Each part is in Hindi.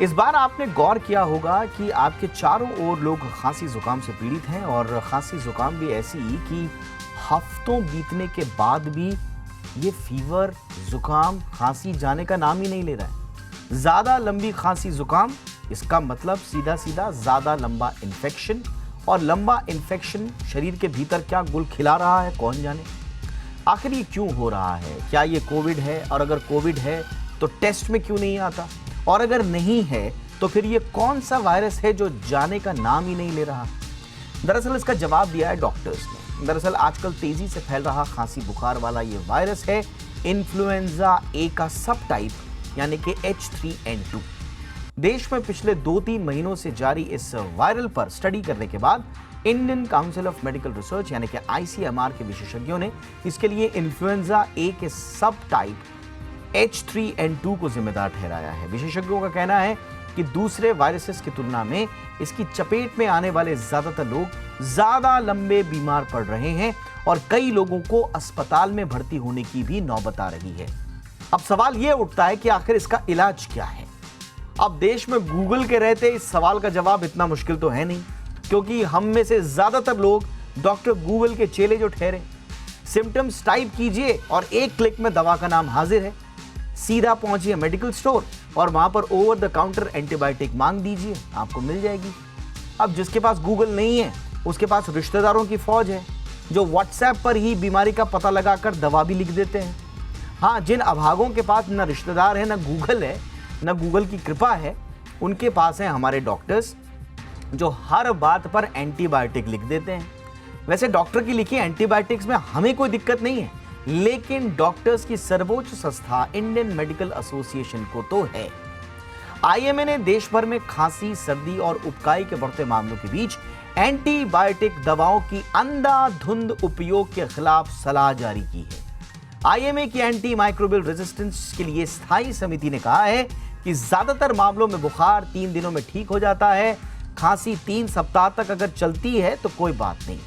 इस बार आपने गौर किया होगा कि आपके चारों ओर लोग खांसी जुकाम से पीड़ित हैं और खांसी जुकाम भी ऐसी कि हफ्तों बीतने के बाद भी ये फीवर जुकाम खांसी जाने का नाम ही नहीं ले रहा है। ज्यादा लंबी खांसी जुकाम, इसका मतलब सीधा सीधा ज्यादा लंबा इन्फेक्शन, और लंबा इन्फेक्शन शरीर के भीतर क्या गुल खिला रहा है कौन जाने। आखिर ये क्यों हो रहा है? क्या ये कोविड है? और अगर कोविड है तो टेस्ट में क्यों नहीं आता? और अगर नहीं है तो फिर ये कौन सा वायरस है जो जाने का नाम ही नहीं ले रहा? दरअसल इसका जवाब दिया है डॉक्टर्स ने। दरअसल आजकल तेजी से फैल रहा खांसी बुखार वाला ये वायरस है इन्फ्लुएंजा ए का सब टाइप, यानी कि H3N2। देश में पिछले 2-3 महीनों से जारी इस वायरल पर स्टडी करने के बाद Indian council of medical research यानी कि ICMR के विशेषज्ञों ने इसके लिए इन्फ्लुएंजा ए के सब टाइप H3N2 को जिम्मेदार ठहराया है। विशेषज्ञों का कहना है कि दूसरे वायरसेस की तुलना में इसकी चपेट में आने वाले ज्यादातर लोग ज्यादा लंबे बीमार पड़ रहे हैं और कई लोगों को अस्पताल में भर्ती होने की भी नौबत आ रही है। अब सवाल यह उठता है कि आखिर इसका इलाज क्या है? अब देश में गूगल के रहते इस सवाल का जवाब इतना मुश्किल तो है नहीं, क्योंकि हम में से ज्यादातर लोग डॉक्टर गूगल के चेले जो ठहरे। सिम्टम्स टाइप कीजिए और एक क्लिक में दवा का नाम हाजिर है। सीधा पहुंचिए मेडिकल स्टोर और वहां पर ओवर द काउंटर एंटीबायोटिक मांग दीजिए, आपको मिल जाएगी। अब जिसके पास गूगल नहीं है उसके पास रिश्तेदारों की फौज है जो व्हाट्सएप पर ही बीमारी का पता लगाकर दवा भी लिख देते हैं। हाँ, जिन अभागों के पास न रिश्तेदार है, न गूगल है, न गूगल की कृपा है, उनके पास है हमारे डॉक्टर्स जो हर बात पर एंटीबायोटिक लिख देते हैं। वैसे डॉक्टर की लिखी एंटीबायोटिक्स में हमें कोई दिक्कत नहीं है, लेकिन डॉक्टर्स की सर्वोच्च संस्था इंडियन मेडिकल एसोसिएशन को तो है। IMA ने देश भर में खांसी, सर्दी और उबकाई के बढ़ते मामलों के बीच एंटीबायोटिक दवाओं की अंधाधुंध उपयोग के खिलाफ सलाह जारी की है। IMA की एंटी माइक्रोबियल रेजिस्टेंस के लिए स्थायी समिति ने कहा है कि ज्यादातर मामलों में बुखार 3 दिनों में ठीक हो जाता है। खांसी 3 सप्ताह तक अगर चलती है तो कोई बात नहीं।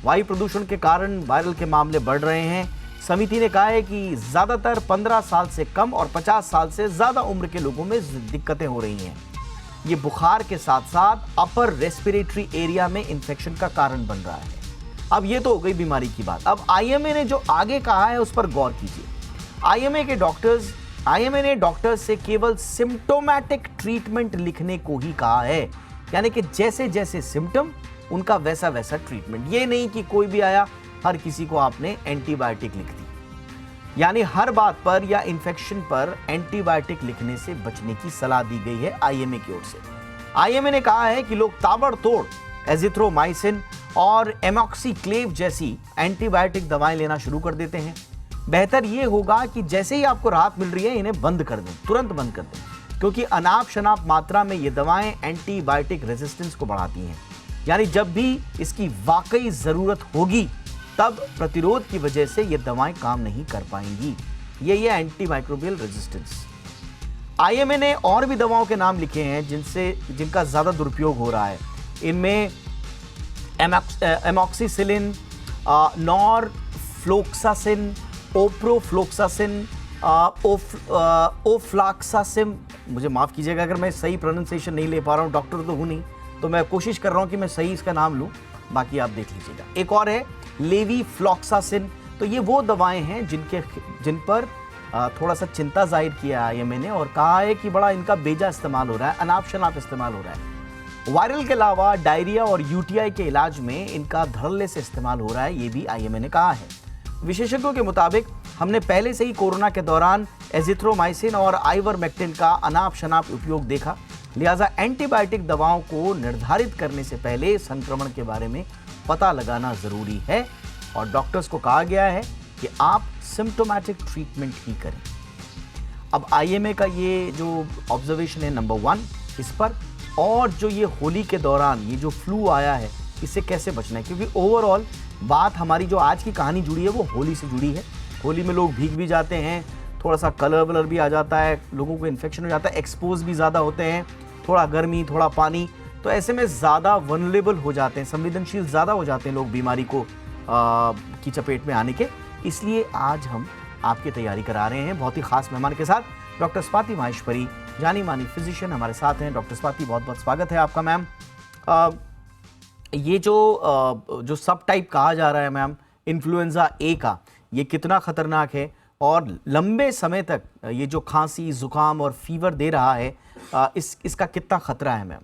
वायु प्रदूषण के कारण वायरल के मामले बढ़ रहे हैं। समिति ने कहा है कि ज्यादातर 15 साल से कम और 50 साल से ज्यादा उम्र के लोगों में दिक्कतें हो रही हैं। ये बुखार के साथ साथ अपर रेस्पिरेटरी एरिया में इंफेक्शन का कारण बन रहा है। अब ये तो हो गई बीमारी की बात। अब IMA ने जो आगे कहा है उस पर गौर कीजिए। IMA ने डॉक्टर्स से केवल सिम्टोमैटिक ट्रीटमेंट लिखने को ही कहा है, यानी कि जैसे जैसे सिम्टम उनका वैसा वैसा ट्रीटमेंट। ये नहीं कि कोई भी आया हर किसी को आपने एंटीबायोटिक लिख दी। यानी हर बात पर या इन्फेक्शन पर एंटीबायोटिक लिखने से बचने की सलाह दी गई है IMA की ओर से। IMA ने कहा है कि लोग ताबड़तोड़ एजिथ्रोमाइसिन और एमॉक्सीक्लेव जैसी एंटीबायोटिक दवाएं लेना शुरू कर देते हैं। बेहतर यह होगा कि जैसे ही आपको राहत मिल रही है इन्हें बंद कर दें, तुरंत बंद कर दें, क्योंकि अनाप शनाप मात्रा में ये दवाएं एंटीबायोटिक रेजिस्टेंस को बढ़ाती हैं। यानी जब भी इसकी वाकई जरूरत होगी तब प्रतिरोध की वजह से ये दवाएं काम नहीं कर पाएंगी। ये एंटी माइक्रोबियल रेजिस्टेंस। IMA ने और भी दवाओं के नाम लिखे हैं जिनका ज्यादा दुरुपयोग हो रहा है। इनमें एमॉक्सिसिलिन, नॉरफ्लोक्सासिन, ओप्रोफ्लोक्सासिन, ओफ्लाक्सासिम, मुझे माफ कीजिएगा अगर मैं सही प्रोनाउंसिएशन नहीं ले पा रहा हूँ, डॉक्टर तो हूँ नहीं, तो मैं कोशिश कर रहा हूँ कि मैं सही इसका नाम लूँ, बाकी आप देख लीजिएगा। एक और है लेवीफ्लॉक्सासिन। तो ये वो दवाएं हैं जिन पर थोड़ा सा चिंता जाहिर किया IMA ने और कहा है कि बड़ा इनका बेजा इस्तेमाल हो रहा है, अनाप शनाप इस्तेमाल हो रहा है। वायरल के अलावा डायरिया और UTI के इलाज में इनका धड़ल्ले से इस्तेमाल हो रहा है, ये भी IMA ने कहा है। विशेषज्ञों के मुताबिक हमने पहले से ही कोरोना के दौरान एजिथ्रोमाइसिन और आइवरमेक्टिन का अनाप शनाप उपयोग देखा, लिहाजा एंटीबायोटिक दवाओं को निर्धारित करने से पहले संक्रमण के बारे में पता लगाना जरूरी है और डॉक्टर्स को कहा गया है कि आप सिम्टोमैटिक ट्रीटमेंट ही करें। अब IMA का ये जो ऑब्जर्वेशन है नंबर 1 इस पर, और जो ये होली के दौरान ये जो फ्लू आया है इससे कैसे बचना है, क्योंकि ओवरऑल बात हमारी जो आज की कहानी जुड़ी है वो होली से जुड़ी है। होली में लोग भीग भी जाते हैं, थोड़ा सा कलर वलर भी आ जाता है, लोगों को इन्फेक्शन हो जाता है, एक्सपोज भी ज़्यादा होते हैं, थोड़ा गर्मी थोड़ा पानी, तो ऐसे में ज़्यादा वनरेबल हो जाते हैं, संवेदनशील ज़्यादा हो जाते हैं लोग बीमारी को की चपेट में आने के। इसलिए आज हम आपकी तैयारी करा रहे हैं बहुत ही खास मेहमान के साथ, डॉक्टर स्वाति माहेश्वरी, जानी मानी फिजिशियन हमारे साथ हैं। डॉक्टर स्वाति, बहुत बहुत स्वागत है आपका मैम। ये जो सब टाइप कहा जा रहा है मैम इन्फ्लुएंजा ए का, ये कितना खतरनाक है और लंबे समय तक ये जो खांसी जुकाम और फीवर दे रहा है, इसका कितना खतरा है मैम?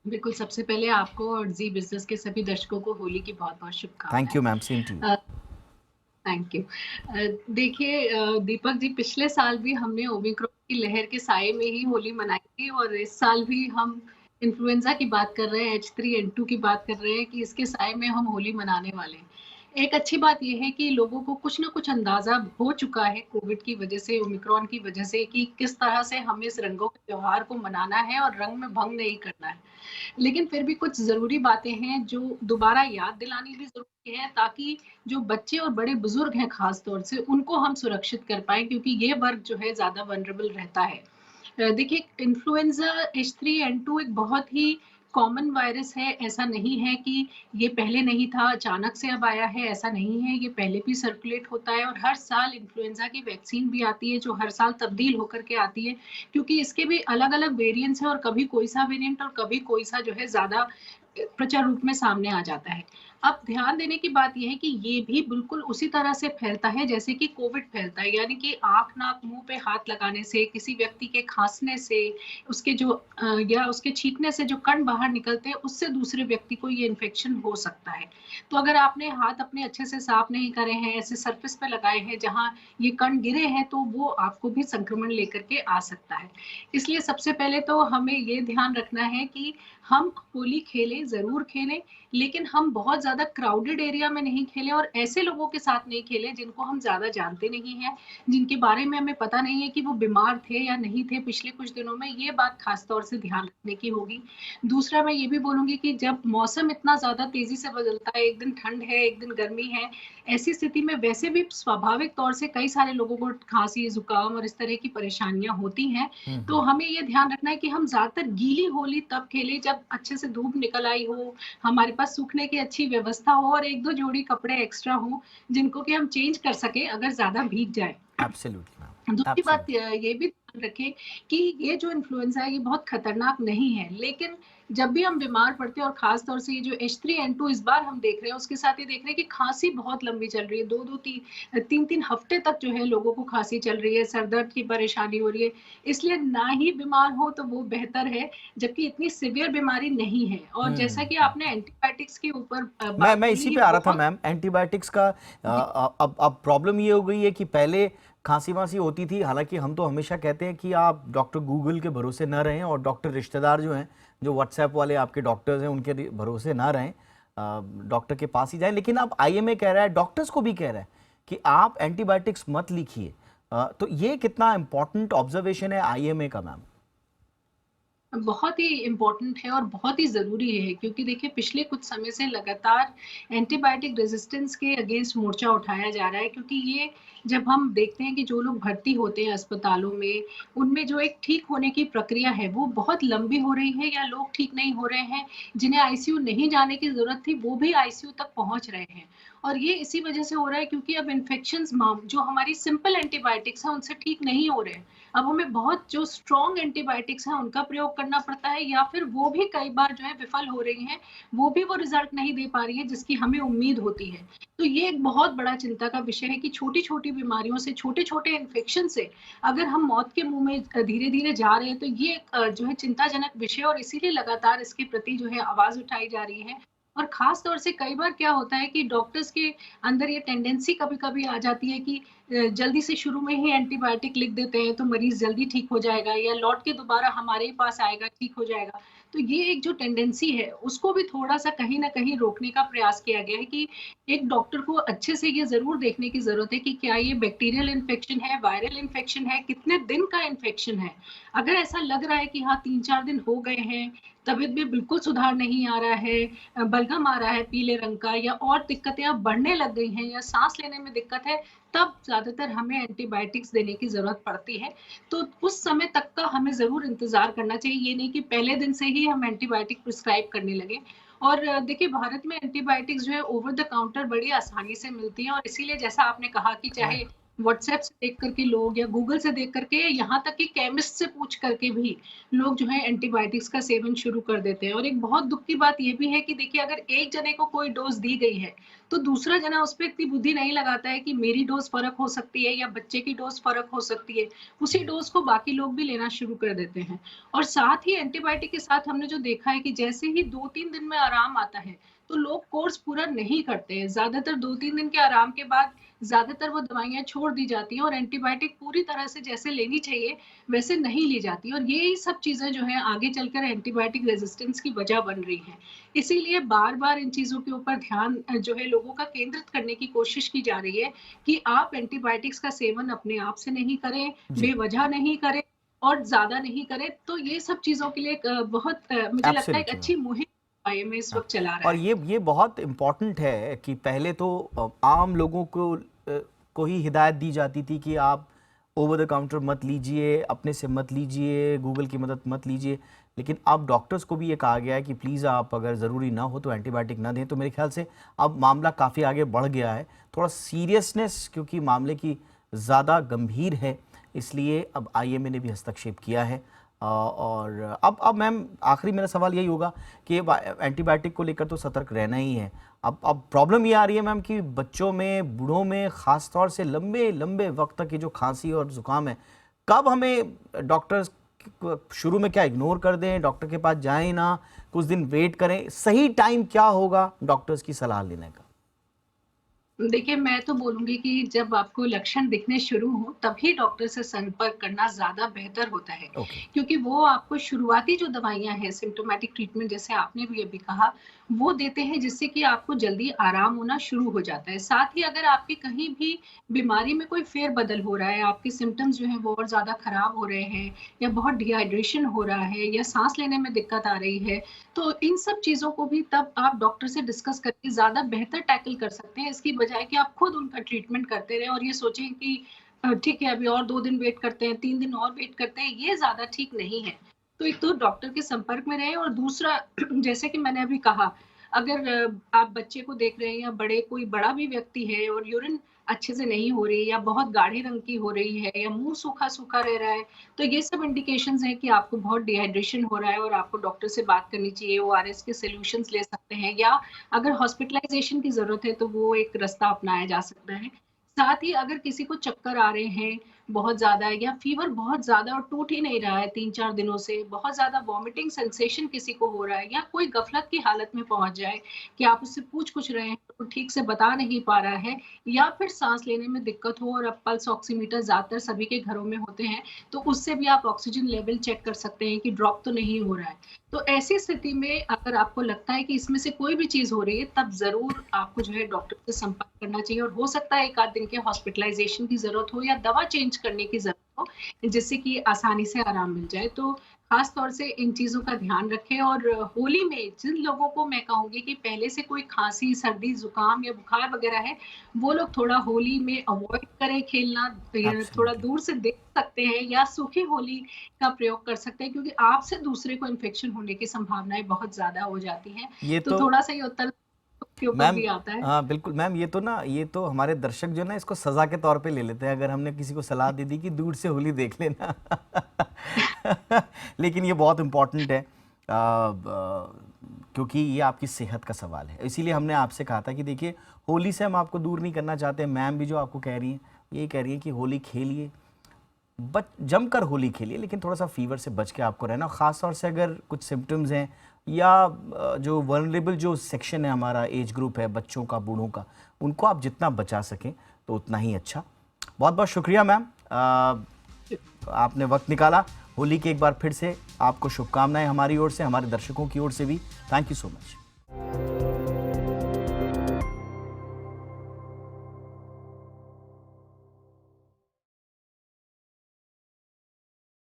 बिल्कुल, सबसे पहले आपको और जी बिज़नेस के सभी दर्शकों को होली की बहुत-बहुत शुभकामनाएँ। Thank you ma'am, same to you. Thank you. देखिए दीपक जी, पिछले साल भी हमने ओमिक्रॉन की लहर के साए में ही होली मनाई थी और इस साल भी हम इन्फ्लुएंजा की बात कर रहे हैं, H3N2 की बात कर रहे हैं कि इसके साए में हम होली मनाने वाले हैं। एक अच्छी बात ये है कि लोगों को कुछ न कुछ अंदाज़ा हो चुका है कोविड की वजह से, ओमिक्रॉन की वजह से, कि किस तरह से हमें इस रंगों के त्योहार को मनाना है और रंग में भंग नहीं करना है। लेकिन फिर भी कुछ ज़रूरी बातें हैं जो दोबारा याद दिलानी भी ज़रूरी है, ताकि जो बच्चे और बड़े बुज़ुर्ग हैं ख़ास तौर से, उनको हम सुरक्षित कर पाएँ, क्योंकि ये वर्ग जो है ज़्यादा वल्नरेबल रहता है। देखिए, इन्फ्लुएंज़ा H3N2 एक बहुत ही कॉमन वायरस है, ऐसा नहीं है कि ये पहले नहीं था, अचानक से अब आया है, ऐसा नहीं है, ये पहले भी सर्कुलेट होता है और हर साल इन्फ्लुएंज़ा की वैक्सीन भी आती है, जो हर साल तब्दील होकर के आती है, क्योंकि इसके भी अलग-अलग वेरिएंट्स हैं और कभी कोई-सा वेरिएंट और कभी कोई-सा जो है ज़्यादा प्रचर रूप में सामने आ जाता है। अब ध्यान देने की बात ये है कि ये भी बिल्कुल उसी तरह से फैलता है जैसे कि कोविड फैलता है, यानी कि आँख, नाक, मुँह पे हाथ लगाने से, किसी व्यक्ति के खाँसने से, उसके या उसके छींकने से जो कण बाहर निकलते हैं, उससे दूसरे व्यक्ति को ये इन्फेक्शन हो सकता है। तो अगर आपने हाथ अपने अच्छे से साफ नहीं करे हैं, ऐसे सरफेस पे लगाए हैं जहाँ ये कण गिरे हैं, तो वो आपको भी संक्रमण लेकर के आ सकता है। इसलिए सबसे पहले तो हमें ये ध्यान रखना है कि हम होली खेलें, ज़रूर खेलें, लेकिन हम बहुत ज़्यादा क्राउडेड एरिया में नहीं खेलें और ऐसे लोगों के साथ नहीं खेलें जिनको हम ज़्यादा जानते नहीं हैं, जिनके बारे में हमें पता नहीं है कि वो बीमार थे या नहीं थे पिछले कुछ दिनों में, ये बात ख़ास तौर से ध्यान रखने की होगी। दूसरा, मैं ये भी बोलूँगी कि जब मौसम इतना ज़्यादा तेज़ी से बदलता है, एक दिन ठंड है, एक दिन गर्मी है, ऐसी स्थिति में वैसे भी स्वाभाविक तौर से कई सारे लोगों को खाँसी, ज़ुकाम और इस तरह की परेशानियाँ होती हैं। तो हमें ये ध्यान रखना है कि हम ज़्यादातर गीली होली तब खेलें जब अच्छे से धूप निकल आई हो, हमारे पास सूखने की अच्छी व्यवस्था हो और 1-2 जोड़ी कपड़े एक्स्ट्रा हों, जिनको कि हम चेंज कर सकें अगर ज़्यादा भीग जाएँ। एब्सोल्युटली मैम, दूसरी बात एब्सोल्युटली। ये भी ध्यान रखें कि ये जो इन्फ्लुएंजा है ये बहुत खतरनाक नहीं है, लेकिन जब भी हम बीमार पड़ते हैं और ख़ास तौर से ये जो H3N2 इस बार हम देख रहे हैं, उसके साथ ये देख रहे हैं कि खाँसी बहुत लंबी चल रही है, 2-2 3-3 हफ्ते तक जो है लोगों को खाँसी चल रही है, सर दर्द की परेशानी हो रही है, इसलिए ना ही बीमार हो तो वो बेहतर है, जबकि इतनी सीवियर बीमारी नहीं है। और जैसा कि हुँ। आपने एंटीबायोटिक्स के ऊपर मैं बात मैं बोली, इसी ये पे आ रहा था बहुत मैम, एंटीबायोटिक्स का। अब प्रॉब्लम ये हो गई है कि पहले खांसी-वासी होती थी, हालाँकि हम तो हमेशा कहते हैं कि आप डॉक्टर गूगल के भरोसे ना रहें और डॉक्टर रिश्तेदार जो हैं, जो व्हाट्सएप वाले आपके डॉक्टर्स हैं, उनके भरोसे ना रहें। डॉक्टर के पास ही जाएँ। लेकिन अब आईएमए कह रहा है, डॉक्टर्स को भी कह रहा है कि आप एंटीबायोटिक्स मत लिखिए। तो ये कितना इम्पोर्टेंट ऑब्जर्वेशन है आईएमए का मैम? बहुत ही इम्पोर्टेंट है और बहुत ही ज़रूरी है, क्योंकि देखिए पिछले कुछ समय से लगातार एंटीबायोटिक रेजिस्टेंस के अगेंस्ट मोर्चा उठाया जा रहा है, क्योंकि ये जब हम देखते हैं कि जो लोग भर्ती होते हैं अस्पतालों में, उनमें जो एक ठीक होने की प्रक्रिया है वो बहुत लंबी हो रही है, या लोग ठीक नहीं हो रहे हैं, जिन्हें आईसीयू नहीं जाने की ज़रूरत थी वो भी आईसीयू तक पहुँच रहे हैं। और ये इसी वजह से हो रहा है क्योंकि अब इन्फेक्शंस जो हमारी सिंपल एंटीबायोटिक्स हैं उनसे ठीक नहीं हो रहे हैं। अब हमें बहुत जो स्ट्रॉन्ग एंटीबायोटिक्स हैं उनका प्रयोग करना पड़ता है, या फिर वो भी कई बार जो है विफल हो रही हैं, वो भी वो रिजल्ट नहीं दे पा रही है जिसकी हमें उम्मीद होती है। तो ये एक बहुत बड़ा चिंता का विषय है कि छोटी-छोटी बीमारियों से, छोटे-छोटे इन्फेक्शन से अगर हम मौत के मुँह में धीरे-धीरे जा रहे हैं, तो ये एक जो है चिंताजनक विषय, और इसीलिए लगातार इसके प्रति जो है आवाज़ उठाई जा रही है। और ख़ास तौर से कई बार क्या होता है कि डॉक्टर्स के अंदर ये टेंडेंसी कभी-कभी आ जाती है कि जल्दी से शुरू में ही एंटीबायोटिक लिख देते हैं तो मरीज़ जल्दी ठीक हो जाएगा, या लौट के दोबारा हमारे ही पास आएगा, ठीक हो जाएगा। तो ये एक जो टेंडेंसी है उसको भी थोड़ा-सा कहीं न कहीं रोकने का प्रयास किया गया है कि एक डॉक्टर को अच्छे से ये ज़रूर देखने की ज़रूरत है कि क्या ये बैक्टीरियल इन्फेक्शन है, वायरल इन्फेक्शन है, कितने दिन का इन्फेक्शन है। अगर ऐसा लग रहा है कि हाँ 3-4 दिन हो गए हैं, तबीयत में बिल्कुल सुधार नहीं आ रहा है, बलगम आ रहा है पीले रंग का, या और दिक्कतें अब बढ़ने लग गई हैं, या साँस लेने में दिक्कत है, तब ज़्यादातर हमें एंटीबायोटिक्स देने की ज़रूरत पड़ती है। तो उस समय तक का हमें ज़रूर इंतज़ार करना चाहिए, ये नहीं कि पहले दिन से ही हम एंटीबायोटिक प्रिस्क्राइब करने लगें। और देखिए भारत में एंटीबायोटिक्स जो है ओवर द काउंटर बड़ी आसानी से मिलती हैं, और इसीलिए जैसा आपने कहा कि चाहे राइट। व्हाट्सएप से देख करके लोग या गूगल से देख करके, यहाँ तक कि केमिस्ट से पूछ करके भी लोग जो है एंटीबायोटिक्स का सेवन शुरू कर देते हैं। और एक बहुत दुःख की बात ये भी है कि देखिए, अगर एक जने को कोई डोज़ दी गई है, तो दूसरा जना उस पे इतनी बुद्धि नहीं लगाता है कि मेरी डोज़ फ़र्क हो सकती है या बच्चे की डोज़ फ़र्क हो सकती है। उसी डोज़ को बाकी लोग भी लेना शुरू कर देते हैं। और साथ ही एंटीबायोटिक के साथ हमने जो देखा है कि जैसे ही 2-3 दिन में आराम आता है, तो लोग कोर्स पूरा नहीं करते हैं। ज़्यादातर 2-3 दिन के आराम के बाद ज़्यादातर वो दवाइयाँ छोड़ दी जाती हैं और एंटीबायोटिक पूरी तरह से जैसे लेनी चाहिए, वैसे नहीं ली जाती, और यही सब चीज़ें जो हैं आगे चलकर एंटीबायोटिक रेज़िस्टेंस की वजह बन रही हैं। इसीलिए बार-बार इन चीज़ों के ऊपर ध्यान जो है लोगों का केंद्रित करने की कोशिश की जा रही है कि आप एंटीबायोटिक्स का सेवन अपने आप से नहीं करें, जी, बेवजह नहीं करें और ज़्यादा नहीं करें। तो ये सब चीज़ों के लिए एक बहुत मुझे लगता है एक एब्सोल्युटली मैम। अच्छी मुहिम आईएमए इस हाँ, वक़्त चला रहा और है। ये बहुत इम्पोर्टेंट है कि पहले तो आम लोगों को ही हिदायत दी जाती थी कि आप ओवर द काउंटर मत लीजिए, अपने से मत लीजिए, गूगल की मदद मत लीजिए। लेकिन अब डॉक्टर्स को भी ये कहा गया है कि प्लीज़ आप अगर ज़रूरी ना हो तो एंटीबायोटिक ना दें। तो मेरे ख्याल से अब मामला काफ़ी आगे बढ़ गया है। थोड़ा सीरियसनेस क्योंकि मामले की ज़्यादा गंभीर है, इसलिए अब आईएमए ने भी हस्तक्षेप किया है। और अब मैम आखिरी मेरा सवाल यही होगा कि एंटीबायोटिक को लेकर तो सतर्क रहना ही है। अब प्रॉब्लम ये आ रही है मैम कि बच्चों में, बूढ़ों में ख़ास तौर से लंबे लंबे वक्त तक ये जो खांसी और ज़ुकाम है, कब हमें डॉक्टर्स शुरू में क्या इग्नोर कर दें, डॉक्टर के पास जाएं ना, कुछ दिन वेट करें, सही टाइम क्या होगा डॉक्टर्स की सलाह लेने का? देखिए, मैं तो बोलूँगी कि जब आपको लक्षण दिखने शुरू हों, तभी डॉक्टर से संपर्क करना ज़्यादा बेहतर होता है। ओके। क्योंकि वो आपको शुरुआती जो दवाइयाँ हैं, सिम्प्टोमैटिक ट्रीटमेंट जैसे आपने भी अभी कहा, वो देते हैं जिससे कि आपको जल्दी आराम होना शुरू हो जाता है। साथ ही अगर आपकी कहीं भी बीमारी में कोई फेर-बदल हो रहा है, आपके सिम्पटम्स जो हैं वो और ज़्यादा खराब हो रहे हैं या बहुत डिहाइड्रेशन हो रहा है या साँस लेने में दिक्कत आ रही है, तो इन सब चीज़ों को भी तब आप डॉक्टर से डिस्कस करके ज़्यादा बेहतर टैकल कर सकते हैं, इसकी बजाय कि आप खुद उनका ट्रीटमेंट करते रहें और ये सोचें कि ठीक है, अभी और 2 दिन वेट करते हैं, 3 दिन और वेट करते हैं, ये ज़्यादा ठीक नहीं है। तो एक तो डॉक्टर के संपर्क में रहें और दूसरा जैसे कि मैंने अभी कहा, अगर आप बच्चे को देख रहे हैं या कोई बड़ा भी व्यक्ति है और यूरिन अच्छे से नहीं हो रही या बहुत गाढ़े रंग की हो रही है या मुँह सूखा-सूखा रह रहा है, तो ये सब इंडिकेशंस हैं कि आपको बहुत डिहाइड्रेशन हो रहा है और आपको डॉक्टर से बात करनी चाहिए। ओआरएस के सॉल्यूशंस ले सकते हैं या अगर हॉस्पिटलाइज़ेशन की ज़रूरत है, तो वो एक रास्ता अपनाया जा सकता है। साथ ही अगर किसी को चक्कर आ रहे हैं बहुत ज़्यादा या फ़ीवर बहुत ज़्यादा और टूट ही नहीं रहा है 3-4 दिनों से, बहुत ज़्यादा वॉमिटिंग सेंसेशन किसी को हो रहा है या कोई गफ़लत की हालत में पहुँच जाए कि आप उससे पूछ कुछ रहे हैं, तो वो ठीक से बता नहीं पा रहा है या फिर साँस लेने में दिक्कत हो, और अब पल्स ऑक्सीमीटर ज़्यादातर सभी के घरों में होते हैं, तो उससे भी आप ऑक्सीजन लेवल चेक कर सकते हैं कि ड्रॉप तो नहीं हो रहा है। तो ऐसी स्थिति में अगर आपको लगता है कि इसमें से कोई भी चीज़ हो रही है, तब ज़रूर आपको जो है डॉक्टर से संपर्क करना चाहिए और हो सकता है 1 आध दिन के हॉस्पिटलाइज़ेशन की ज़रूरत हो या दवा चेंज करने की ज़रूरत हो, जिससे कि आसानी से आराम मिल जाए। तो ख़ास तौर से इन चीज़ों का ध्यान रखें और होली में जिन लोगों को मैं कहूँगी कि पहले से कोई खाँसी, सर्दी, ज़ुकाम या बुखार वग़ैरह है, वो लोग थोड़ा होली में अवॉइड करें खेलना, थोड़ा एब्सोल्युटली। दूर से देख सकते हैं या सूखी होली का प्रयोग कर सकते हैं, क्योंकि आपसे दूसरे को इन्फेक्शन होने की संभावनाएँ बहुत ज़्यादा हो जाती हैं। ये तो तो थोड़ा-सा ये उत्तर के ऊपर मैम, भी आता है। हाँ बिल्कुल मैम, ये तो हमारे दर्शक जो है ना इसको सज़ा के तौर पे ले लेते हैं अगर हमने किसी को सलाह दे दी कि दूर से होली देख लेना। लेकिन ये बहुत इम्पोर्टेंट है क्योंकि ये आपकी सेहत का सवाल है। इसीलिए हमने आपसे कहा था कि देखिए, होली से हम आपको दूर नहीं करना चाहते। मैम भी जो आपको कह रही हैं, यही कह रही हैं कि होली खेलिए, बच जमकर होली खेलिए, लेकिन थोड़ा-सा फ़ीवर से बच के आपको रहना। ख़ास तौर से अगर कुछ सिम्पटम्स हैं या जो वल्नरेबल जो सेक्शन है, हमारा एज ग्रुप है, बच्चों का, बूढ़ों का, उनको आप जितना बचा सकें तो उतना ही अच्छा। बहुत-बहुत शुक्रिया मैम, आपने वक़्त निकाला। होली की एक बार फिर से आपको शुभकामनाएँ हमारी ओर से, हमारे दर्शकों की ओर से भी। Thank you so much.